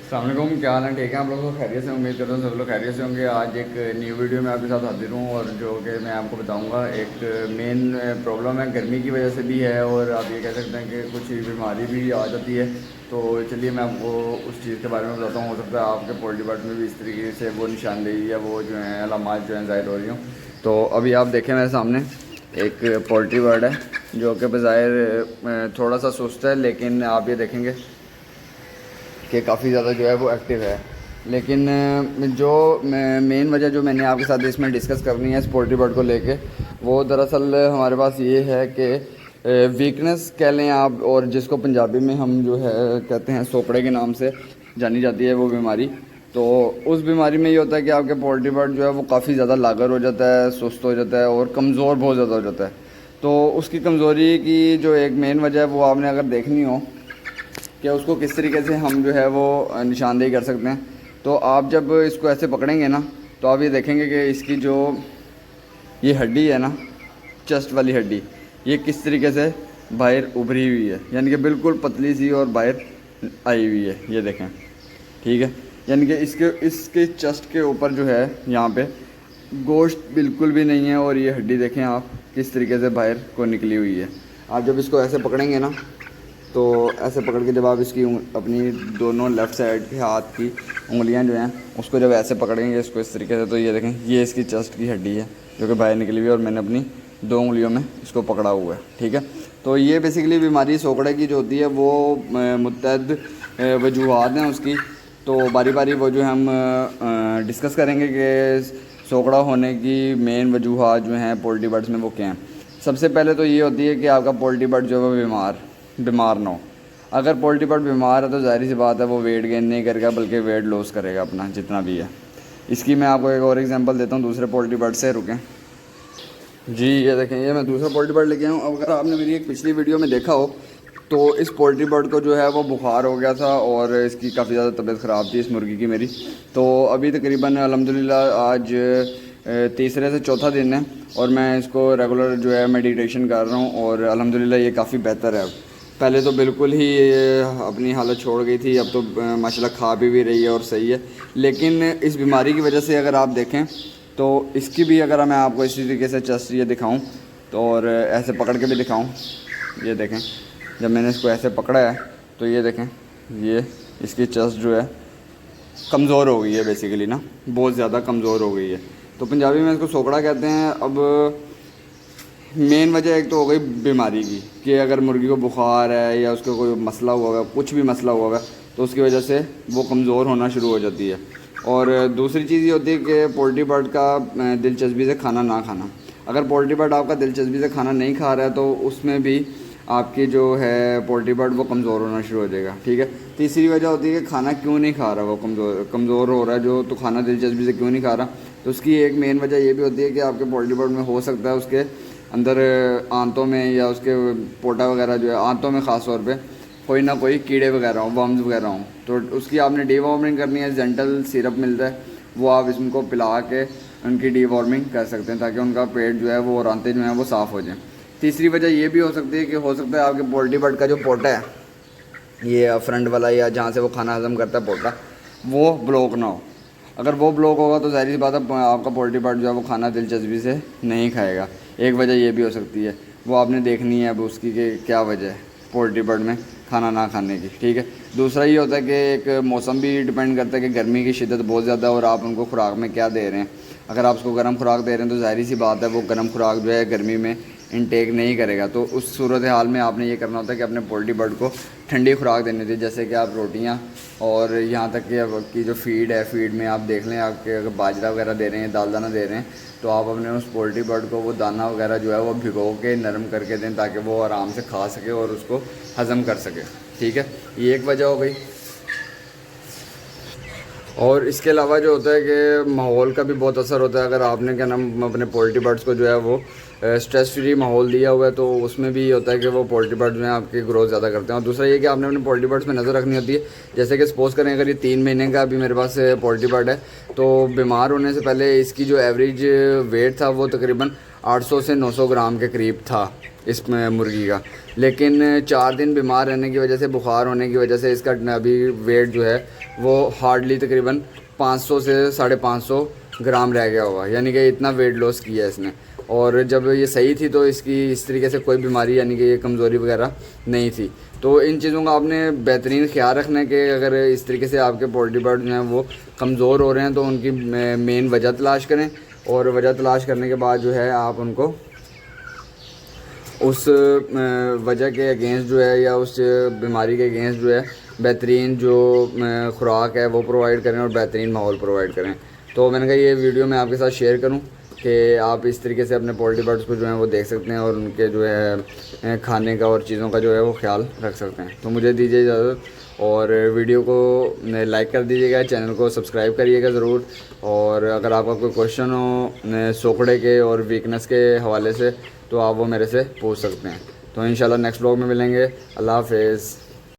السلام علیکم، کیا حال ہے؟ ٹھیک ہے آپ لوگ کو؟ خیریت سے؟ امید کرتا ہوں سب لوگ خیریت سے ہوں گے۔ آج ایک نیو ویڈیو میں آپ کے ساتھ حاضر ہوں، اور جو کہ میں آپ کو بتاؤں گا ایک مین پرابلم ہے، گرمی کی وجہ سے بھی ہے، اور آپ یہ کہہ سکتے ہیں کہ کچھ بیماری بھی آ جاتی ہے۔ تو چلیے میں آپ کو اس چیز کے بارے میں بتاتا ہوں۔ ہو سکتا ہے آپ کے پولٹری بارڈ میں بھی اس طریقے سے وہ نشاندہی یا وہ جو ہیں علامات جو ہیں ظاہر ہو رہی ہوں۔ تو ابھی آپ دیکھیں میرے سامنے ایک پولٹری بارڈ ہے جو کہ بظاہر تھوڑا سا سست ہے، لیکن آپ یہ دیکھیں گے کہ کافی زیادہ جو ہے وہ ایکٹیو ہے۔ لیکن جو مین وجہ جو میں نے آپ کے ساتھ اس میں ڈسکس کرنی ہے اس پولٹری برڈ کو لے کے، وہ دراصل ہمارے پاس یہ ہے کہ ویکنس کہہ لیں آپ، اور جس کو پنجابی میں ہم جو ہے کہتے ہیں سوکڑے کے نام سے جانی جاتی ہے وہ بیماری۔ تو اس بیماری میں یہ ہوتا ہے کہ آپ کے پولٹری برڈ جو ہے وہ کافی زیادہ لاغر ہو جاتا ہے، سست ہو جاتا ہے، اور کمزور بہت زیادہ ہو جاتا ہے۔ تو اس کی کمزوری کی جو ایک مین وجہ ہے وہ آپ نے اگر دیکھنی ہو کہ اس کو کس طریقے سے ہم جو ہے وہ نشاندہی کر سکتے ہیں، تو آپ جب اس کو ایسے پکڑیں گے نا تو آپ یہ دیکھیں گے کہ اس کی جو یہ ہڈی ہے نا، چیسٹ والی ہڈی، یہ کس طریقے سے باہر ابھری ہوئی ہے، یعنی کہ بالکل پتلی سی اور باہر آئی ہوئی ہے۔ یہ دیکھیں، ٹھیک ہے، یعنی کہ اس کے چیسٹ کے اوپر جو ہے یہاں پہ گوشت بالکل بھی نہیں ہے، اور یہ ہڈی دیکھیں آپ کس طریقے سے باہر کو نکلی ہوئی ہے۔ آپ جب اس کو ایسے پکڑیں گے نا تو ایسے پکڑ کے جب آپ اس کی اپنی دونوں لیفٹ سائڈ کے ہاتھ کی انگلیاں جو ہیں اس کو جب ایسے پکڑیں گے اس کو اس طریقے سے، تو یہ دیکھیں یہ اس کی چیسٹ کی ہڈی ہے جو کہ باہر نکلی ہوئی ہے، اور میں نے اپنی دو انگلیوں میں اس کو پکڑا ہوا ہے، ٹھیک ہے۔ تو یہ بیسیکلی بیماری سوکڑے کی جو ہوتی ہے وہ متعدد وجوہات ہیں اس کی، تو باری باری وہ جو ہم ڈسکس کریں گے کہ سوکڑا ہونے کی مین وجوہات جو ہیں پولٹری برڈس میں وہ کیا ہیں۔ سب سے پہلے تو یہ ہوتی ہے کہ آپ کا پولٹری برڈ جو ہے وہ بیمار نہ ہو۔ اگر پولٹری برڈ بیمار ہے تو ظاہری سی بات ہے وہ ویٹ گین نہیں کرے گا بلکہ ویٹ لوس کرے گا اپنا جتنا بھی ہے۔ اس کی میں آپ کو ایک اور ایگزامپل دیتا ہوں دوسرے پولٹری برڈ سے، رکیں جی، یہ دیکھیں یہ میں دوسرا پولٹری برڈ لے کے آیا ہوں۔ اگر آپ نے میری ایک پچھلی ویڈیو میں دیکھا ہو تو اس پولٹری برڈ کو جو ہے وہ بخار ہو گیا تھا، اور اس کی کافی زیادہ طبیعت خراب تھی اس مرغی کی میری۔ تو ابھی تقریباً الحمدللہ آج تیسرے سے چوتھا دن ہے، اور میں اس کو ریگولر جو ہے میڈیٹیشن کر رہا ہوں، اور الحمدللہ یہ کافی بہتر ہے۔ پہلے تو بالکل ہی اپنی حالت چھوڑ گئی تھی، اب تو ماشاءاللہ کھا بھی رہی ہے اور صحیح ہے۔ لیکن اس بیماری کی وجہ سے اگر آپ دیکھیں تو اس کی بھی اگر میں آپ کو اسی طریقے سے چیسٹ یہ دکھاؤں تو، اور ایسے پکڑ کے بھی دکھاؤں، یہ دیکھیں جب میں نے اس کو ایسے پکڑا ہے تو یہ دیکھیں یہ اس کی چیسٹ جو ہے کمزور ہو گئی ہے، بیسیکلی نا بہت زیادہ کمزور ہو گئی ہے۔ تو پنجابی میں اس کو سوکڑا کہتے ہیں۔ اب مین وجہ ایک تو ہو گئی بیماری کی، کہ اگر مرغی کو بخار ہے یا اس کو کوئی مسئلہ ہوا ہوگا، کچھ بھی مسئلہ ہوا ہوگا، تو اس کی وجہ سے وہ کمزور ہونا شروع ہو جاتی ہے۔ اور دوسری چیز یہ ہوتی ہے کہ پولٹری برڈ کا دلچسپی سے کھانا نہ کھانا۔ اگر پولٹری برڈ آپ کا دلچسپی سے کھانا نہیں کھا رہا ہے تو اس میں بھی آپ کی جو ہے پولٹری برڈ وہ کمزور ہونا شروع ہو جائے گا، ٹھیک ہے۔ تیسری وجہ ہوتی ہے کہ کھانا کیوں نہیں کھا رہا، وہ کمزور ہو رہا ہے جو، تو کھانا دلچسپی سے کیوں نہیں کھا رہا۔ تو اس کی ایک مین وجہ یہ بھی ہوتی ہے کہ آپ کے پولٹری برڈ میں ہو سکتا ہے اس کے اندر آنتوں میں یا اس کے پوٹا وغیرہ جو ہے آنتوں میں خاص طور پہ کوئی نہ کوئی کیڑے وغیرہ ہوں، ورمز وغیرہ ہوں، تو اس کی آپ نے ڈی وارمنگ کرنی ہے۔ زینٹل سیرپ ملتا ہے، وہ آپ اس کو پلا کے ان کی ڈی وارمنگ کر سکتے ہیں تاکہ ان کا پیٹ جو ہے وہ اور آنتیں جو ہیں وہ صاف ہو جائیں۔ تیسری وجہ یہ بھی ہو سکتی ہے کہ ہو سکتا ہے آپ کے پولٹری برڈ کا جو پوٹا ہے، یہ فرنٹ والا یا جہاں سے وہ کھانا ہضم کرتا ہے پوٹا، وہ بلاک نہ ہو۔ اگر وہ بلاک ہوگا تو ظاہری سی بات ہے آپ کا پولٹری برڈ جو ہے وہ کھانا دلچسپی سے نہیں کھائے گا۔ ایک وجہ یہ بھی ہو سکتی ہے، وہ آپ نے دیکھنی ہے اب اس کی کہ کیا وجہ ہے پولٹری برڈ میں کھانا نہ کھانے کی، ٹھیک ہے۔ دوسرا یہ ہوتا ہے کہ ایک موسم بھی ڈپینڈ کرتا ہے کہ گرمی کی شدت بہت زیادہ ہے اور آپ ان کو خوراک میں کیا دے رہے ہیں۔ اگر آپ اس کو گرم خوراک دے رہے ہیں تو ظاہری سی بات ہے وہ گرم خوراک جو ہے گرمی میں انٹیک نہیں کرے گا، تو اس صورتحال میں آپ نے یہ کرنا ہوتا ہے کہ اپنے پولٹری برڈ کو ٹھنڈی خوراک دینی ہوتی ہے، جیسے کہ آپ روٹیاں، اور یہاں تک کہ اب کی جو فیڈ ہے، فیڈ میں آپ دیکھ لیں آپ کے اگر باجرہ وغیرہ دے رہے ہیں، دال دانہ دے رہے ہیں، تو آپ اپنے اس پولٹری برڈ کو وہ دانہ وغیرہ جو ہے وہ بھگو کے نرم کر کے دیں تاکہ وہ آرام سے کھا سکے اور اس کو ہضم کر سکے، ٹھیک ہے۔ یہ ایک وجہ ہو گئی۔ اور اس کے علاوہ جو ہوتا ہے کہ ماحول کا بھی بہت اثر ہوتا ہے۔ اگر آپ نے کیا نام اپنے پولٹری برڈس کو جو ہے وہ اسٹریس فری ماحول دیا ہوا ہے تو اس میں بھی یہ ہوتا ہے کہ وہ پولٹری برڈ جو ہیں آپ کی گروتھ زیادہ کرتے ہیں۔ اور دوسرا یہ کہ آپ نے اپنے پولٹری برڈس میں نظر رکھنی ہوتی ہے، جیسے کہ سپوز کریں اگر یہ 3 مہینے کا ابھی میرے پاس پولٹری برڈ ہے تو بیمار ہونے سے پہلے اس کی جو ایوریج ویٹ تھا وہ تقریباً 800 سے 900 گرام کے قریب تھا اس مرغی کا، لیکن 4 دن بیمار رہنے کی وجہ سے، بخار ہونے کی وجہ سے اس کا ابھی ویٹ جو ہے وہ ہارڈلی تقریباً 500 سے 550 گرام رہ گیا ہوگا، یعنی کہ اتنا ویٹ لاس کیا ہے اس نے. اور جب یہ صحیح تھی تو اس کی اس طریقے سے کوئی بیماری یعنی کہ یہ کمزوری وغیرہ نہیں تھی. تو ان چیزوں کا آپ نے بہترین خیال رکھنا ہے کہ اگر اس طریقے سے آپ کے پولٹری برڈ جو ہیں وہ کمزور ہو رہے ہیں تو ان کی مین وجہ تلاش کریں، اور وجہ تلاش کرنے کے بعد جو ہے آپ ان کو اس وجہ کے اگینسٹ جو ہے یا اس بیماری کے اگینسٹ جو ہے بہترین جو خوراک ہے وہ پرووائڈ کریں اور بہترین ماحول پرووائڈ کریں. تو میں نے کہا یہ ویڈیو میں آپ کے ساتھ شیئر کروں کہ آپ اس طریقے سے اپنے پولٹری برڈس کو جو ہیں وہ دیکھ سکتے ہیں اور ان کے جو ہے کھانے کا اور چیزوں کا جو ہے وہ خیال رکھ سکتے ہیں. تو مجھے دیجیے اجازت، اور ویڈیو کو لائک کر دیجیے گا، چینل کو سبسکرائب کریے گا ضرور. اور اگر آپ کا کوئی کویشچن ہو سوکھڑے کے اور ویکنس کے حوالے سے تو آپ وہ میرے سے پوچھ سکتے ہیں. تو انشاءاللہ نیکسٹ بلاگ میں ملیں گے. اللہ حافظ.